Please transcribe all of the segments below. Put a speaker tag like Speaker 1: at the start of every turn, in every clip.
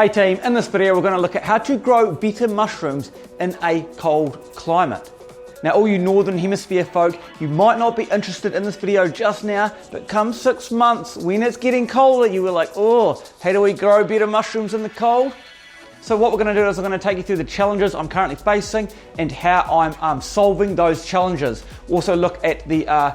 Speaker 1: Hey team, in this video we're going to look at how to grow better mushrooms in a cold climate. Now all you Northern Hemisphere folk, you might not be interested in this video just now, but come 6 months when it's getting colder, you were like, oh, how do we grow better mushrooms in the cold? So what we're going to do is I'm going to take you through the challenges I'm currently facing and how I'm solving those challenges. Also look at the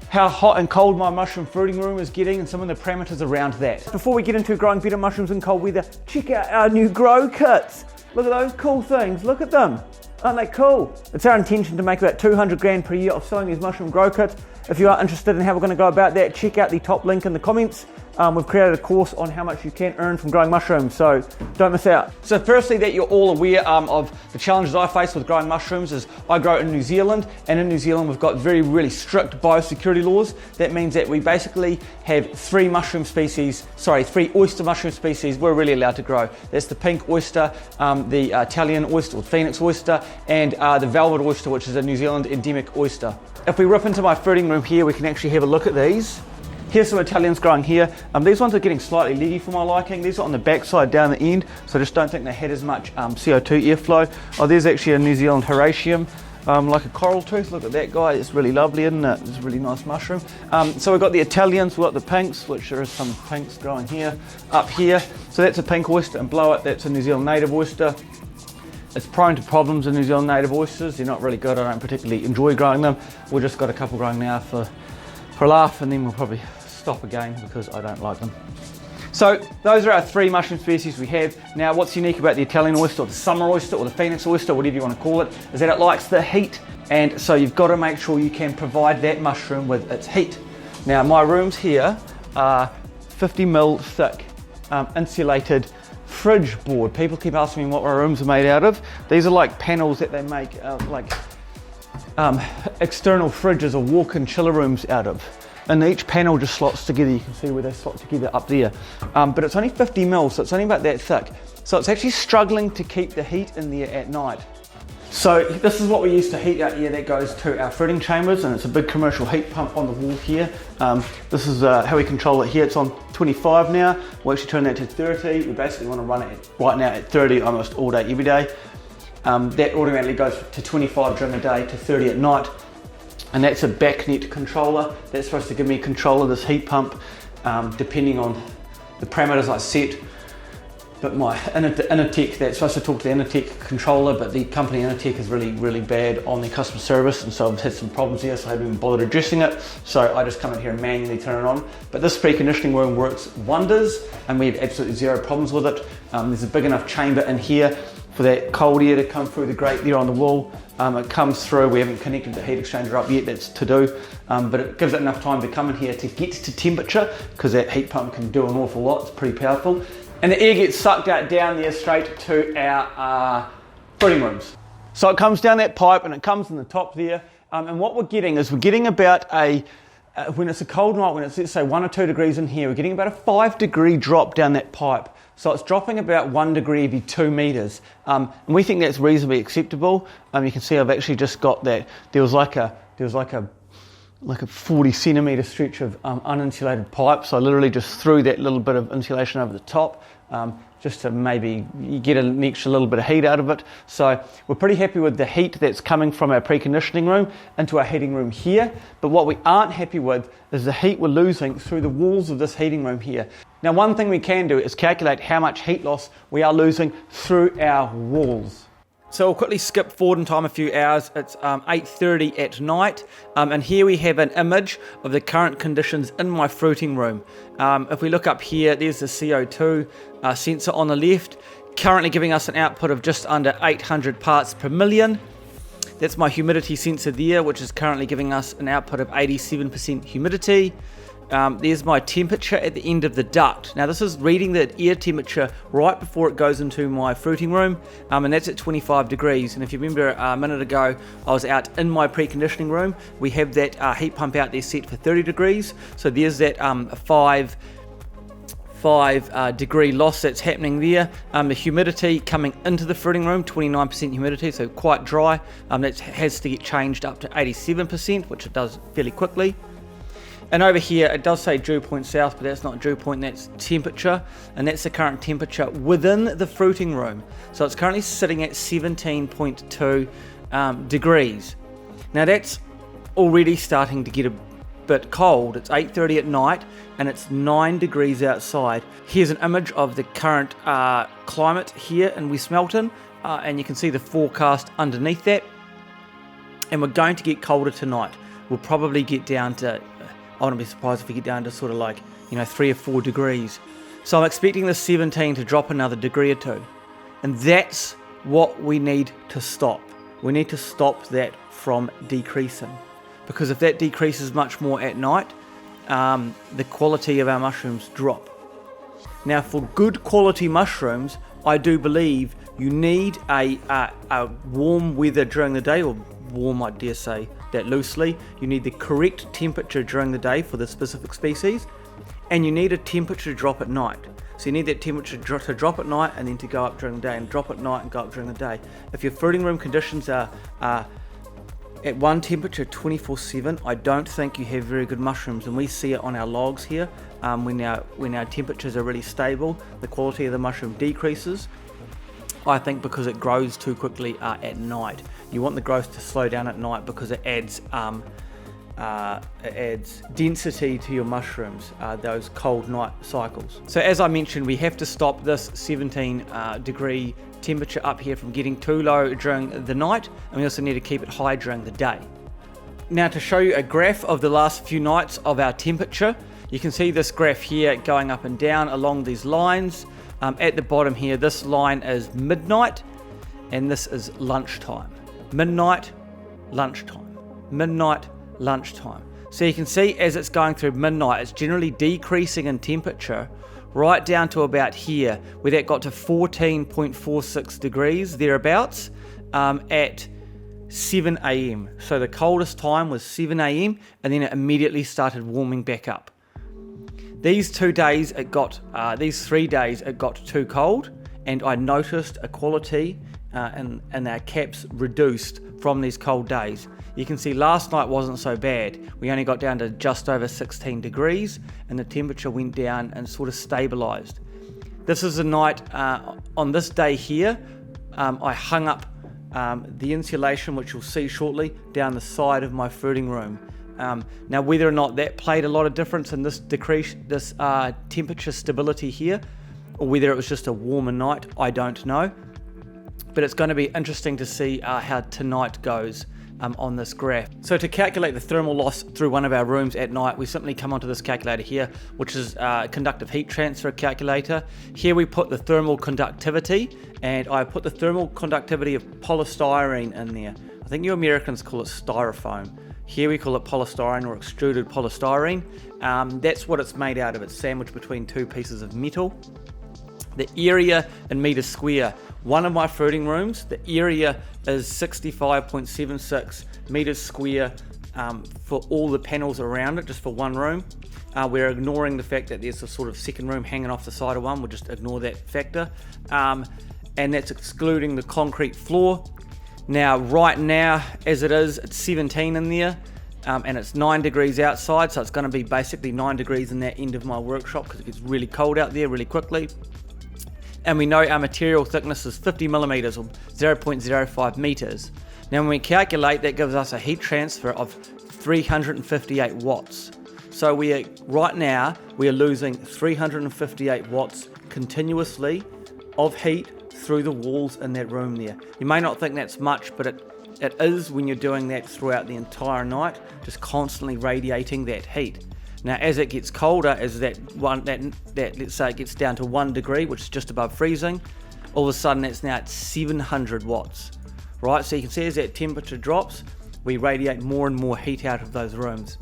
Speaker 1: how hot and cold my mushroom fruiting room is getting and some of the parameters around that. Before we get into growing better mushrooms in cold weather, check out our new grow kits. Look at those cool things, look at them. Aren't they cool? It's our intention to make about 200 grand per year of selling these mushroom grow kits. If you are interested in how we're going to go about that, check out the top link in the comments. We've created a course on how much you can earn from growing mushrooms, so don't miss out. So firstly, that you're all aware of the challenges I face with growing mushrooms is I grow in New Zealand, and in New Zealand we've got really strict biosecurity laws. That means that we basically have three oyster mushroom species we're really allowed to grow. That's the pink oyster, the Italian oyster, or Phoenix oyster, and the velvet oyster, which is a New Zealand endemic oyster. If we rip into my fruiting room here, we can actually have a look at these. Here's some Italians growing here. These ones are getting slightly leggy for my liking. These are on the backside down the end, so I just don't think they had as much CO2 airflow. Oh, there's actually a New Zealand Heratium, like a coral tooth. Look at that guy, it's really lovely, isn't it? It's a really nice mushroom. So we've got the Italians, we've got the pinks, which there is some pinks growing here, up here. So that's a pink oyster, and below it, that's a New Zealand native oyster. It's prone to problems in New Zealand native oysters. They're not really good, I don't particularly enjoy growing them. We've just got a couple growing now for a laugh, and then we'll probably stop again because I don't like them. So those are our three mushroom species we have. Now what's unique about the Italian oyster, or the summer oyster, or the Phoenix oyster, whatever you want to call it, is that it likes the heat, and so you've got to make sure you can provide that mushroom with its heat. Now my rooms here are 50mm thick insulated fridge board. People keep asking me what my rooms are made out of. These are like panels that they make external fridges or walk-in chiller rooms out of. And each panel just slots together. You can see where they slot together up there. But it's only 50mm, so it's only about that thick. So it's actually struggling to keep the heat in there at night. So this is what we use to heat our air that goes to our fruiting chambers, and it's a big commercial heat pump on the wall here. This is how we control it here. It's on 25 now. We'll actually turn that to 30. We basically want to run it right now at 30 almost all day, every day. That automatically goes to 25 during the day, to 30 at night. And that's a backnet controller. That's supposed to give me control of this heat pump, depending on the parameters I set. But my Intertech, that's supposed to talk to the Intertech controller, but the company Intertech is really bad on their customer service, and so I've had some problems here, so I haven't even bothered addressing it. So I just come in here and manually turn it on. But this preconditioning room works wonders, and we have absolutely zero problems with it. There's a big enough chamber in here for that cold air to come through the grate there on the wall. It comes through. We haven't connected the heat exchanger up yet, that's to do, but it gives it enough time to come in here to get to temperature, because that heat pump can do an awful lot. It's pretty powerful. And the air gets sucked out down there straight to our fruiting rooms. So it comes down that pipe and it comes in the top there. And what we're getting is about when it's a cold night, when it's, let's say 1 or 2 degrees in here, we're getting about a 5-degree drop down that pipe. So it's dropping about 1 degree every 2 meters. And we think that's reasonably acceptable. You can see I've actually just got that. There was like a 40 centimeter stretch of uninsulated pipe. So I literally just threw that little bit of insulation over the top, just to maybe get an extra little bit of heat out of it. So we're pretty happy with the heat that's coming from our preconditioning room into our heating room here. But what we aren't happy with is the heat we're losing through the walls of this heating room here. Now one thing we can do is calculate how much heat loss we are losing through our walls. So we'll quickly skip forward in time a few hours. It's 8:30 at night, and here we have an image of the current conditions in my fruiting room. If we look up here, there's the CO2 sensor on the left, currently giving us an output of just under 800 parts per million. That's my humidity sensor there, which is currently giving us an output of 87% humidity. There's my temperature at the end of the duct. Now this is reading the air temperature right before it goes into my fruiting room, and that's at 25 degrees. And if you remember a minute ago, I was out in my preconditioning room. We have that heat pump out there set for 30 degrees. So there's that 5 degree loss that's happening there. The humidity coming into the fruiting room, 29% humidity, so quite dry. That has to get changed up to 87%, which it does fairly quickly. And over here, it does say dew point south, but that's not dew point, that's temperature. And that's the current temperature within the fruiting room. So it's currently sitting at 17.2 degrees. Now that's already starting to get a bit cold. It's 8:30 at night and it's 9 degrees outside. Here's an image of the current climate here in West Melton, and you can see the forecast underneath that. And we're going to get colder tonight. We'll probably get down to, I wouldn't be surprised if we get down to sort of like, 3 or 4 degrees. So I'm expecting the 17 to drop another degree or two. And that's what we need to stop. We need to stop that from decreasing. Because if that decreases much more at night, the quality of our mushrooms drop. Now for good quality mushrooms, I do believe you need a warm weather during the day, or warm, I dare say that loosely. You need the correct temperature during the day for the specific species, and you need a temperature drop at night. So you need that temperature to drop at night and then to go up during the day, and drop at night and go up during the day. If your fruiting room conditions are at one temperature 24/7, I don't think you have very good mushrooms, and we see it on our logs here. When our temperatures are really stable, the quality of the mushroom decreases. I think because it grows too quickly at night. You want the growth to slow down at night because it adds density to your mushrooms, those cold night cycles. So as I mentioned, we have to stop this 17 degree temperature up here from getting too low during the night, and we also need to keep it high during the day. Now to show you a graph of the last few nights of our temperature, you can see this graph here going up and down along these lines. At the bottom here, this line is midnight and this is lunchtime. Midnight, lunchtime, midnight, lunchtime. So you can see as it's going through midnight, it's generally decreasing in temperature right down to about here, where that got to 14.46 degrees thereabouts at 7 a.m. So the coldest time was 7 a.m. and then it immediately started warming back up. These 2 days it got, these 3 days it got too cold, and I noticed a quality and our caps reduced from these cold days. You can see last night wasn't so bad. We only got down to just over 16 degrees and the temperature went down and sort of stabilized. This is a night, on this day here, I hung up the insulation, which you'll see shortly, down the side of my fruiting room. Now whether or not that played a lot of difference in this temperature stability here, or whether it was just a warmer night, I don't know. But it's going to be interesting to see how tonight goes on this graph. So to calculate the thermal loss through one of our rooms at night, we simply come onto this calculator here, which is a conductive heat transfer calculator. Here we put the thermal conductivity, and I put the thermal conductivity of polystyrene in there. I think you Americans call it styrofoam. Here we call it polystyrene, or extruded polystyrene. That's what it's made out of. It's sandwiched between two pieces of metal. The area in meters square. One of my fruiting rooms, the area is 65.76 meters square for all the panels around it, just for one room. We're ignoring the fact that there's a sort of second room hanging off the side of one. We'll just ignore that factor. And that's excluding the concrete floor. Now, right now, as it is, it's 17 in there. And it's 9 degrees outside, so it's going to be basically 9 degrees in that end of my workshop because it gets really cold out there really quickly. And we know our material thickness is 50 millimeters, or 0.05 meters. Now when we calculate, that gives us a heat transfer of 358 watts. So right now we are losing 358 watts continuously of heat through the walls in that room there. You may not think that's much, but it is when you're doing that throughout the entire night, just constantly radiating that heat. Now, as it gets colder, as that let's say it gets down to 1 degree, which is just above freezing, all of a sudden it's now at 700 watts, right? So you can see as that temperature drops, we radiate more and more heat out of those rooms.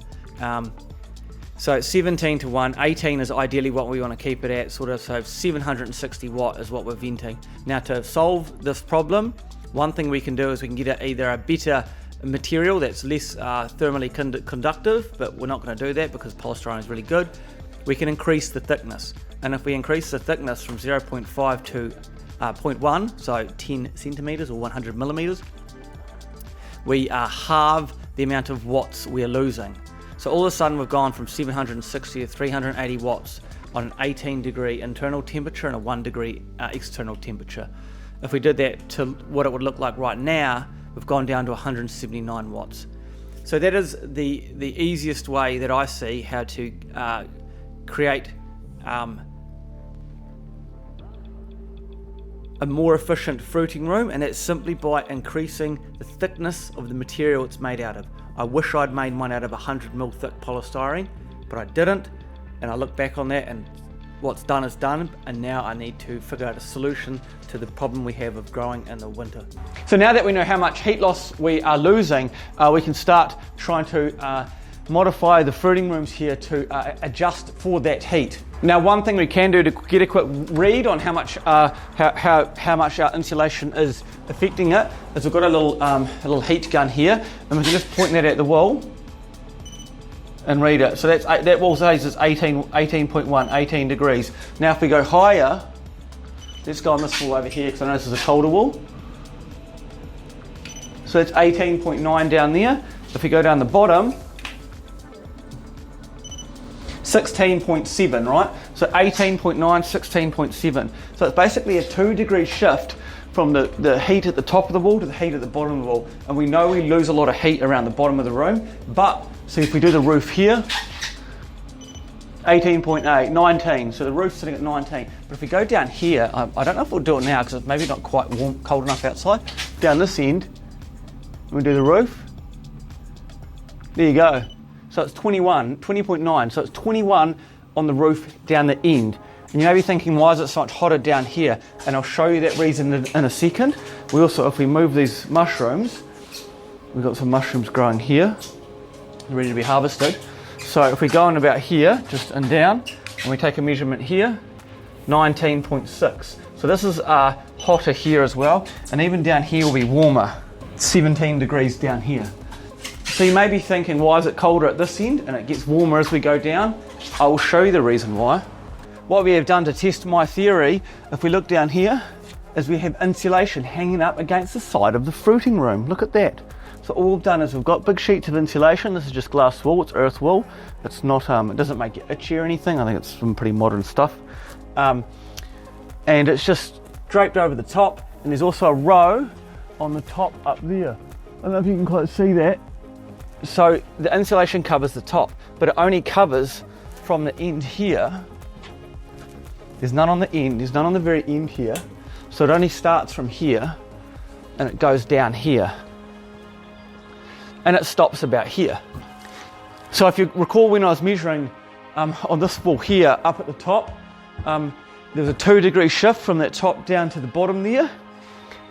Speaker 1: So 17 to 1, 18 is ideally what we want to keep it at, sort of, so 760 watt is what we're venting. Now to solve this problem, one thing we can do is we can get either a better material that's less thermally conductive, but we're not going to do that because polystyrene is really good. We can increase the thickness, and if we increase the thickness from 0.5 to 0.1, so 10 centimeters or 100 millimeters, we halve the amount of watts we're losing. So all of a sudden we've gone from 760 to 380 watts on an 18 degree internal temperature and a 1 degree external temperature. If we did that to what it would look like right now, we've gone down to 179 watts. So that is the easiest way that I see how to create a more efficient fruiting room, and that's simply by increasing the thickness of the material it's made out of. I wish I'd made mine out of 100mm thick polystyrene, but I didn't, and I look back on that and what's done is done, and now I need to figure out a solution to the problem we have of growing in the winter. So now that we know how much heat loss we are losing, we can start trying to modify the fruiting rooms here to adjust for that heat. Now, one thing we can do to get a quick read on how much our insulation is affecting it is we've got a little heat gun here, and we can just point that at the wall and read it. So that wall says it's 18.1, 18 degrees. Now if we go higher, let's go on this wall over here because I know this is a colder wall. So it's 18.9 down there. If we go down the bottom, 16.7, right? So 18.9, 16.7. So it's basically a 2 degree shift from the heat at the top of the wall to the heat at the bottom of the wall. And we know we lose a lot of heat around the bottom of the room, but see if we do the roof here, 18.8, 19, so the roof's sitting at 19. But if we go down here, I don't know if we'll do it now because it's maybe not quite warm, cold enough outside. Down this end, we do the roof, there you go. So it's 20.9, so it's 21 on the roof down the end. And you may be thinking, why is it so much hotter down here? And I'll show you that reason in a second. We also, if we move these mushrooms, we've got some mushrooms growing here, ready to be harvested. So if we go on about here, just and down, and we take a measurement here, 19.6. So this is hotter here as well, and even down here will be warmer, 17 degrees down here. So you may be thinking, why is it colder at this end and it gets warmer as we go down? I will show you the reason why. What we have done to test my theory, if we look down here, is we have insulation hanging up against the side of the fruiting room. Look at that. So all we've done is we've got big sheets of insulation. This is just glass wool, it's earth wool. It's not, it doesn't make it itchy or anything. I think it's some pretty modern stuff. And it's just draped over the top, and there's also a row on the top up there. I don't know if you can quite see that. So the insulation covers the top, but it only covers from the end here. There's none on the end, there's none on the very end here. So it only starts from here and it goes down here. And it stops about here. So if you recall when I was measuring on this wall here up at the top, there was a 2 degree shift from that top down to the bottom there.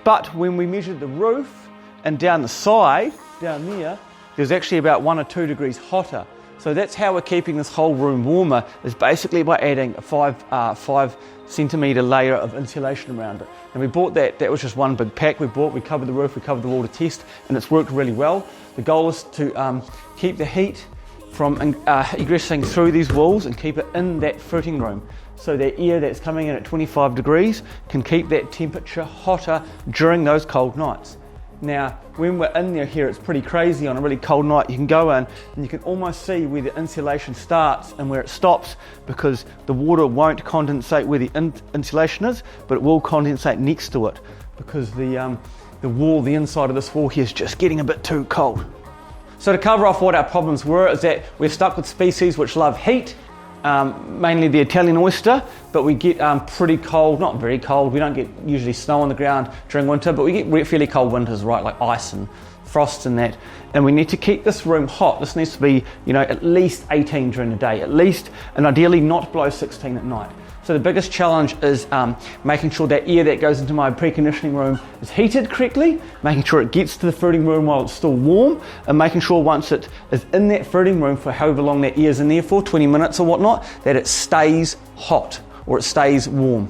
Speaker 1: But when we measured the roof and down the side, down there was actually about 1 or 2 degrees hotter. So that's how we're keeping this whole room warmer, is basically by adding a 5 centimetre layer of insulation around it. And we bought that was just one big pack we bought. We covered the roof, we covered the wall to test, and it's worked really well. The goal is to keep the heat from egressing through these walls and keep it in that fruiting room. So that air that's coming in at 25 degrees can keep that temperature hotter during those cold nights. Now, when we're in there here, it's pretty crazy. On a really cold night, you can go in and you can almost see where the insulation starts and where it stops, because the water won't condensate where the insulation is, but it will condensate next to it, because the wall, the inside of this wall here is just getting a bit too cold. So to cover off what our problems were, is that we're stuck with species which love heat, mainly the Italian oyster, but we get pretty cold, not very cold. We don't get usually snow on the ground during winter, but we get fairly cold winters, right, like ice and frost and that. And we need to keep this room hot. This needs to be, at least 18 during the day, at least, and ideally not below 16 at night. So the biggest challenge is making sure that air that goes into my preconditioning room is heated correctly, making sure it gets to the fruiting room while it's still warm, and making sure once it is in that fruiting room for however long that air is in there for, 20 minutes or whatnot, that it stays hot or it stays warm.